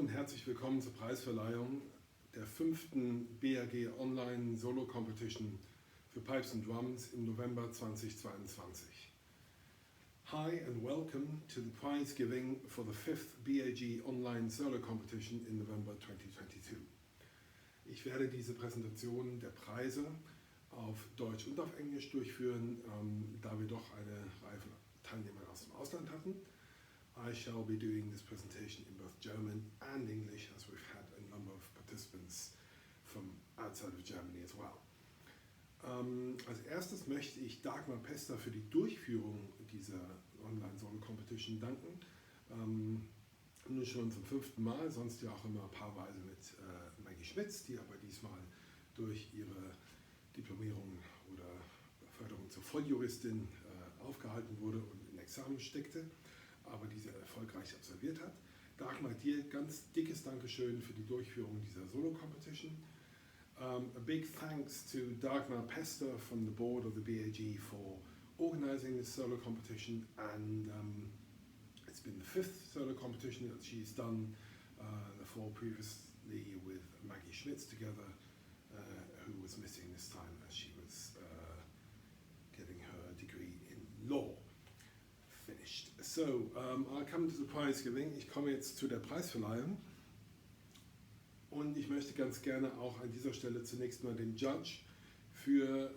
und herzlich willkommen zur Preisverleihung der 5. BAG Online Solo Competition für Pipes and Drums im November 2022. Hi and welcome to the prize giving for the 5th BAG Online Solo Competition in November 2022. Ich werde diese Präsentation der Preise auf Deutsch und auf Englisch durchführen, da wir doch eine Reihe von Teilnehmern aus dem Ausland hatten. I shall be doing this presentation in both German and English, as we've had a number of participants from outside of Germany as well. Als erstes möchte ich Dagmar Pester für die Durchführung dieser Online-Solo-Competition danken. Nun schon zum 5. Mal, sonst ja auch immer paarweise mit Maggie Schmitz, die aber diesmal durch ihre Diplomierung oder Förderung zur Volljuristin aufgehalten wurde und in Examen steckte, aber diese erfolgreich absolviert hat. Dagmar, dir ganz dickes Dankeschön für die Durchführung dieser Solo-Competition. A big thanks to Dagmar Pester from the board of the BAG for organizing this solo competition, and it's been the 5th solo competition that she's done, the 4 previously with Maggie Schmitz together, who was missing this time as she was getting her degree in law. Finished. So, I'll come to the prize giving. Ich komme jetzt zu der Preisverleihung und ich möchte ganz gerne auch an dieser Stelle zunächst mal dem Judge für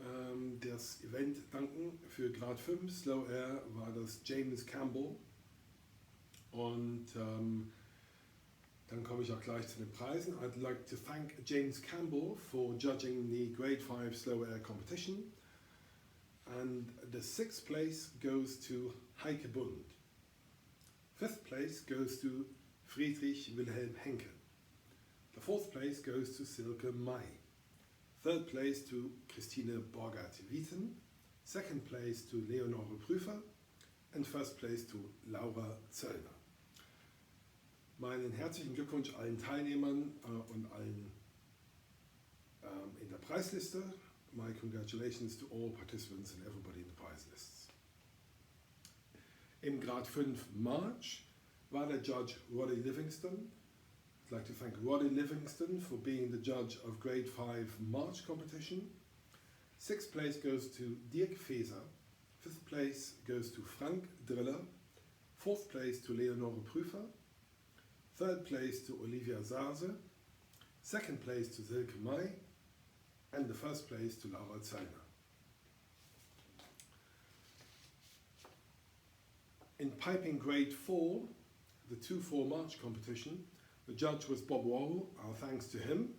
das Event danken. Für Grad 5 Slow Air war das James Campbell und dann komme ich auch gleich zu den Preisen. I'd like to thank James Campbell for judging the Grade 5 Slow Air competition, and the 6th place goes to Heike Bund. 5th place goes to Friedrich Wilhelm Henke. The 4th place goes to Silke May. 3rd place to Christine Borgert-Wieten. 2nd place to Leonore Prüfer. And 1st place to Laura Zöllner. Meinen herzlichen Glückwunsch allen Teilnehmern und allen in der Preisliste. My congratulations to all participants and everybody in the prize lists. Im Grad 5 March war der Judge Roddy Livingston. I'd like to thank Roddy Livingston for being the judge of Grade 5 March competition. 6th place goes to Dirk Feser. 5th place goes to Frank Driller. 4th place to Leonore Prüfer. 3rd place to Olivia Sase. 2nd place to Silke May. And the 1st place to Laura Zöllner. In piping grade 4, the 2-4 March competition, the judge was Bob Worrell, our thanks to him.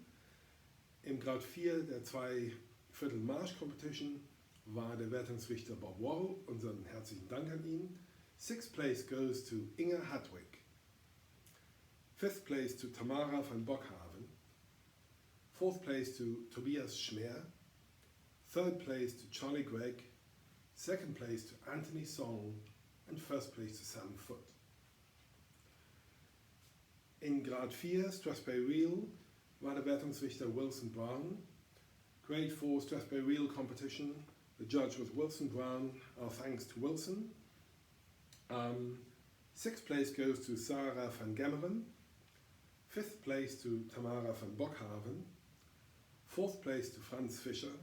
Im Grad 4 der 2/4 March competition war der Wertungsrichter Bob Worrell, unseren herzlichen Dank an ihn. 6th place goes to Inge Hadwick. 5th place to Tamara van Bockhaven. 4th place to Tobias Schmer. 3rd place to Charlie Gregg. 2nd place to Anthony Song. And 1st place to Sam Foote. In Grad 4 Strathspey Reel war der Wertungsrichter Wilson Brown. Grade 4 Strathspey Reel competition, the judge was Wilson Brown, our thanks to Wilson. 6th place goes to Sarah van Gemmeren. 5th place to Tamara van Bockhaven. 4th place to Franz Fischer.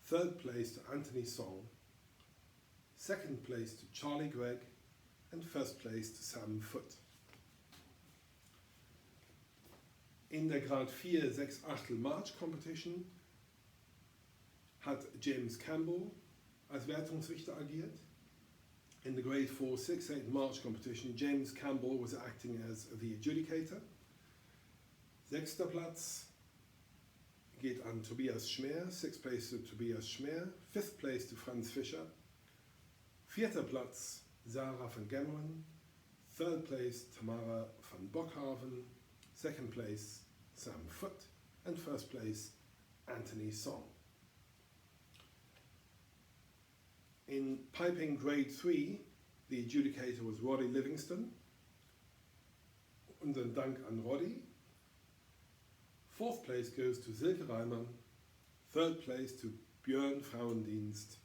3rd place to Anthony Song. 2nd place to Charlie Gregg, and 1st place to Sam Foote. In der Grad 4 6/8 March competition hat James Campbell als Wertungsrichter agiert. In the Grade 4 6/8 March competition, James Campbell was acting as the adjudicator. 6. Platz geht an Tobias Schmer, 6th place to Tobias Schmer, 5th place to Franz Fischer. 4. Platz Sarah van Gemmeren, 3rd place Tamara van Bockhaven, 2nd place Sam Foote, and 1st place Anthony Song. In piping grade 3, the adjudicator was Roddy Livingston. Unseren Dank an Roddy. 4th place goes to Silke Reimann, 3rd place to Björn Frauendienst,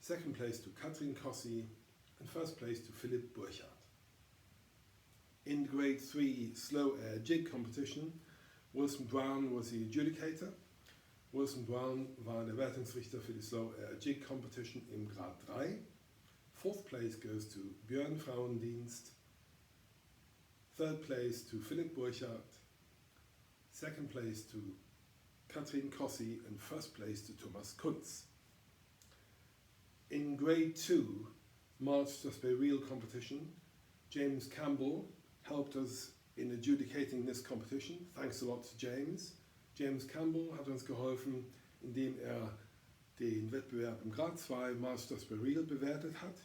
2nd place to Katrin Kossi, and 1st place to Philipp Burchardt. In the grade 3 slow air jig competition, Wilson Brown was the adjudicator. Wilson Brown war der Wertungsrichter für die Slow Air Jig Competition im Grad 3. Fourth place goes to Björn Frauendienst. Third place to Philipp Burchardt. Second place to Katrin Kossi, and first place to Thomas Kunz. In grade 2 March Just Be Real competition, James Campbell helped us in adjudicating this competition. Thanks a lot to James. James Campbell hat uns geholfen, indem den Wettbewerb im Grad 2 March Just Be Real bewertet hat.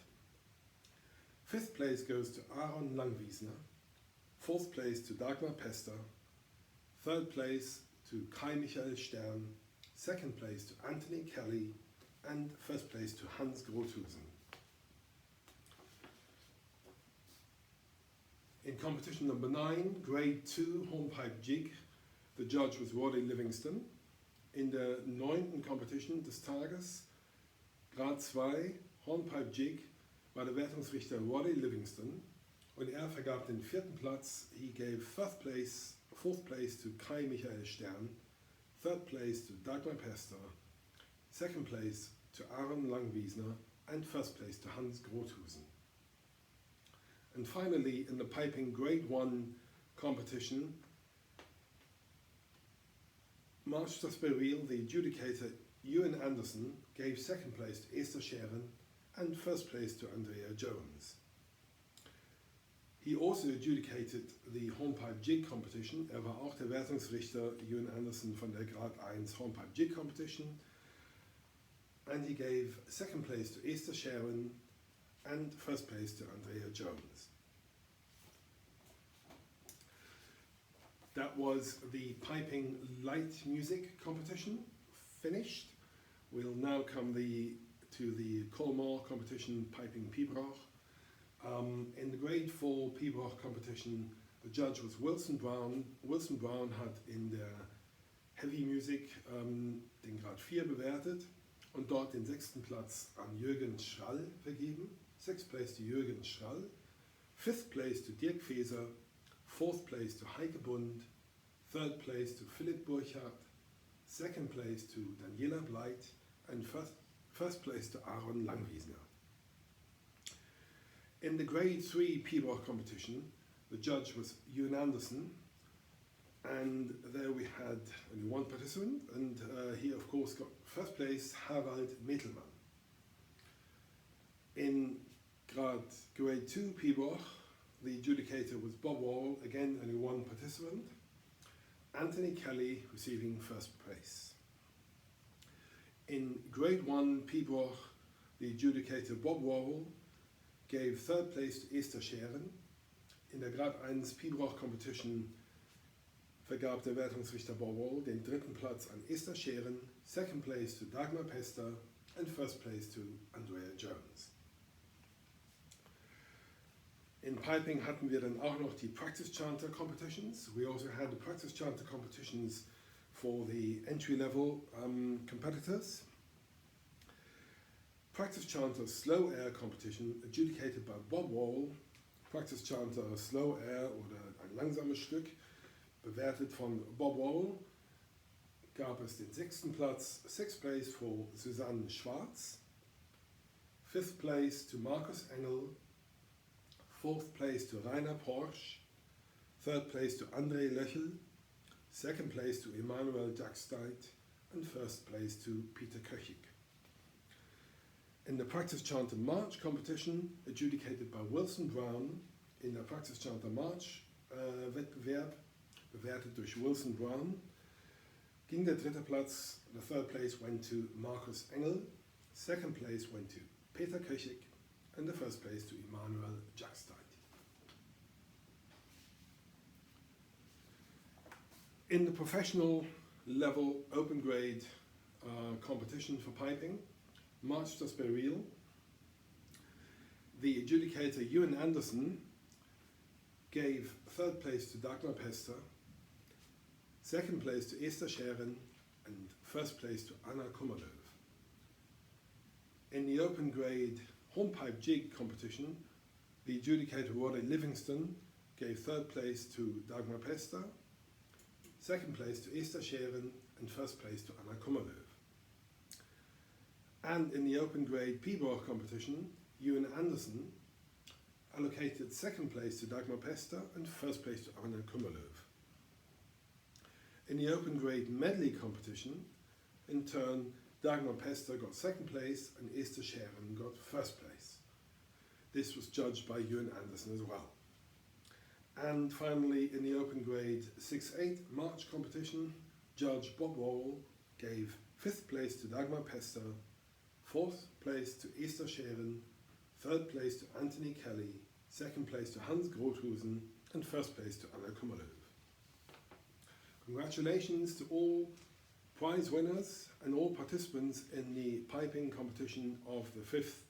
Fifth place goes to Aaron Langwiesner. Fourth place to Dagmar Pester. Third place to Kai Michael Stern. Second place to Anthony Kelly. And first place to Hans Grothusen. In competition number 9, grade 2 hornpipe jig, the judge was Roddy Livingston. In der 9. Competition des Tages, Grad 2 hornpipe jig, war der Wertungsrichter Roddy Livingston und er vergab den 4. Platz. He gave fourth place to Kai Michael Stern, third place to Dagmar Pester, second place to Aaron Langwiesner, and first place to Hans Grothusen. And finally, in the piping grade 1 competition, March Just Be Real, the adjudicator Ewan Anderson gave second place to Esther Scheren and first place to Andrea Jones. He also adjudicated the hornpipe jig competition. Er war auch der Wertungsrichter Ewan Anderson von der Grad 1 hornpipe jig competition. And he gave second place to Esther Scheren and first place to Andrea Jones. That was the piping light music competition finished. We'll now come to the Colmar competition, piping Pibroch. In the grade 4 Pibroch competition, the judge was Wilson Brown. Wilson Brown hat in der Heavy Music den Grad 4 bewertet und dort den 6. Platz an Jürgen Schrall vergeben. 6th place to Jürgen Schrall, 5th place to Dirk Feser, 4th place to Heike Bund, 3rd place to Philipp Burchardt, 2nd place to Daniela Bleit, and first place to Aaron Langwiesner. In the grade 3 Pibroch competition, the judge was Ewan Anderson, and there we had only one participant, and he of course got first place, Harald Mittelmann. In grade 2 Pibroch, the adjudicator was Bob Wall, again only one participant, Anthony Kelly receiving first place. In grade 1 Pibroch, the adjudicator Bob Wall gave third place to Esther Scheren. In der Grad 1 Pibroch competition vergab der Wertungsrichter Bob Wall den 3. Platz an Esther Scheren, second place to Dagmar Pester, and first place to Andrea Jones. In piping hatten wir dann auch noch die Practice Chanter competitions. We also had the Practice Chanter competitions for the entry-level competitors. Practice Chanter Slow Air competition adjudicated by Bob Wall. Practice Chanter Slow Air oder ein langsames Stück bewertet von Bob Wall gab es den 6. Platz, 6th place for Susanne Schwarz, 5th place to Markus Engel, 4th place to Rainer Porsch, 3rd place to André Löchel, 2nd place to Emanuel Jacksteit, and 1st place to Peter Köchig. In the Practice Chanter March competition, adjudicated by Wilson Brown, in der Practice Chanter March Wettbewerb, bewertet durch Wilson Brown, ging der 3. Platz, the 3rd place went to Markus Engel, 2nd place went to Peter Köchig, and the 1st place to Emanuel Jacksteit. In the professional level open grade competition for piping, March Just Be Real, the adjudicator Ewan Anderson gave 3rd place to Dagmar Pester, 2nd place to Esther Scheren, and 1st place to Anna Kummerlöw. In the open grade hornpipe jig competition, the adjudicator Roddy Livingston gave third place to Dagmar Pester, second place to Esther Scheren, and first place to Anna Kummerlöw. And in the open grade P-Bauch competition, Ewan Anderson allocated second place to Dagmar Pester and first place to Anna Kummerlöw. In the open grade medley competition, in turn, Dagmar Pester got second place and Esther Scheren got first place. This was judged by Ewan Anderson as well. And finally, in the open grade 6-8 March competition, Judge Bob Worrell gave fifth place to Dagmar Pester, fourth place to Esther Scheren, third place to Anthony Kelly, second place to Hans Grothusen, and first place to Anna Kummerlöw. Congratulations to all prize winners and all participants in the piping competition of the 5th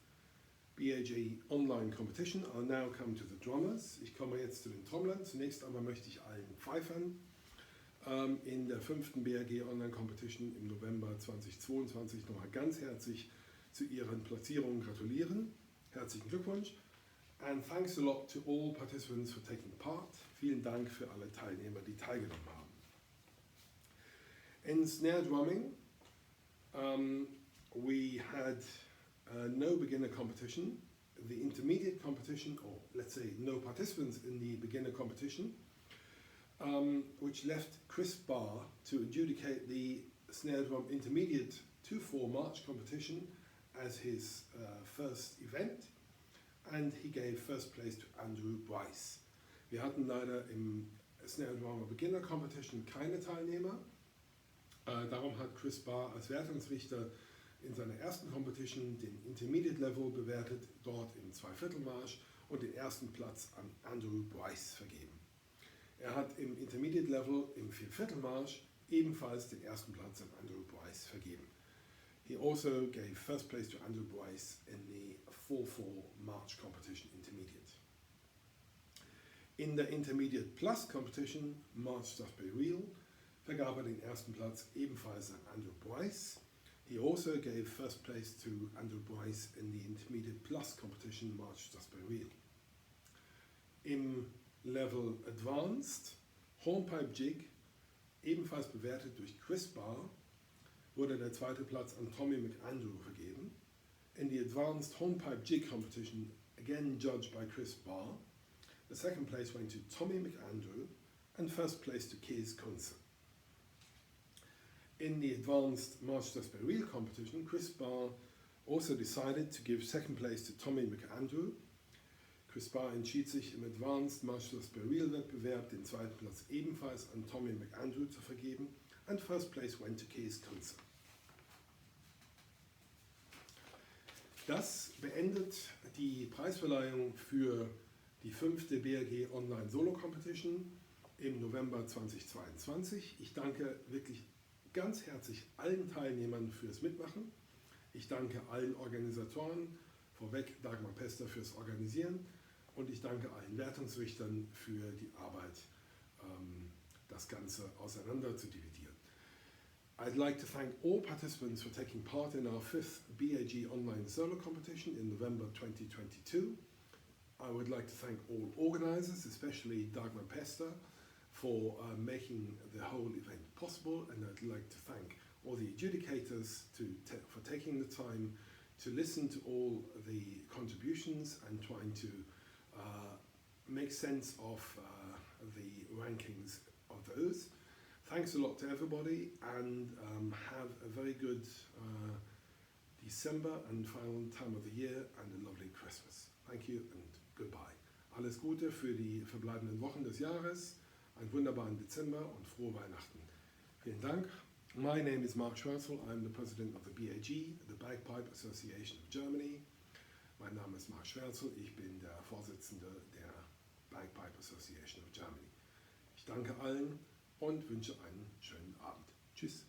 BAG Online Competition. I'll now come to the drummers. Ich komme jetzt zu den Trommlern. Zunächst einmal möchte ich allen Pfeifern in der 5. BAG Online Competition im November 2022 nochmal ganz herzlich zu ihren Platzierungen gratulieren. Herzlichen Glückwunsch. And thanks a lot to all participants for taking part. Vielen Dank für alle Teilnehmer, die teilgenommen haben. In snare drumming, we had no beginner competition. The intermediate competition, or let's say no participants in the beginner competition, which left Chris Barr to adjudicate the snare drum intermediate 2/4 March competition as his first event, and he gave first place to Andrew Bryce. Wir hatten leider im Snare Drummer Beginner Competition keine Teilnehmer. Darum hat Chris Barr als Wertungsrichter in seiner ersten Competition den Intermediate Level bewertet, dort im 2/4 Marsch, und den ersten Platz an Andrew Bryce vergeben. Er hat im Intermediate Level im 4/4 Marsch ebenfalls den ersten Platz an Andrew Bryce vergeben. He also gave first place to Andrew Bryce in the 4/4 March competition intermediate. In der Intermediate Plus Competition, March Strathspey Reel, vergab er den ersten Platz ebenfalls an Andrew Bryce. He also gave first place to Andrew Bryce in the Intermediate Plus Competition, March Strathspey Reel. Im Level Advanced, Hornpipe Jig, ebenfalls bewertet durch Chris Barr, wurde der zweite Platz an Tommy McAndrew vergeben. In the Advanced Hornpipe Jig Competition, again judged by Chris Barr, the second place went to Tommy McAndrew and first place to Kees Kunze. In the Advanced March Strathspey Reel competition, Chris Barr also decided to give second place to Tommy McAndrew. Chris Barr entschied sich im Advanced March Strathspey Reel Wettbewerb den zweiten Platz ebenfalls an Tommy McAndrew zu vergeben, and first place went to Kees Kunze. Das beendet die Preisverleihung für die 5. BAG Online Solo Competition im November 2022. Ich danke wirklich ganz herzlich allen Teilnehmern fürs Mitmachen. Ich danke allen Organisatoren, vorweg Dagmar Pester fürs Organisieren, und ich danke allen Wertungsrichtern für die Arbeit, das Ganze auseinander zu dividieren. I'd like to thank all participants for taking part in our 5th BAG Online Solo Competition in November 2022. I would like to thank all organisers, especially Dagmar Pester, for making the whole event possible, and I'd like to thank all the adjudicators for taking the time to listen to all the contributions and trying to make sense of the rankings of those. Thanks a lot to everybody, and have a very good December and final time of the year, and a lovely Christmas. Thank you and goodbye. Alles Gute für die verbleibenden Wochen des Jahres, einen wunderbaren Dezember und frohe Weihnachten. Vielen Dank. My name is Mark Schwärzel. I'm the president of the BAG, the Bagpipe Association of Germany. Mein Name ist Mark Schwärzel. Ich bin der Vorsitzende der Bagpipe Association of Germany. Ich danke allen und wünsche einen schönen Abend. Tschüss.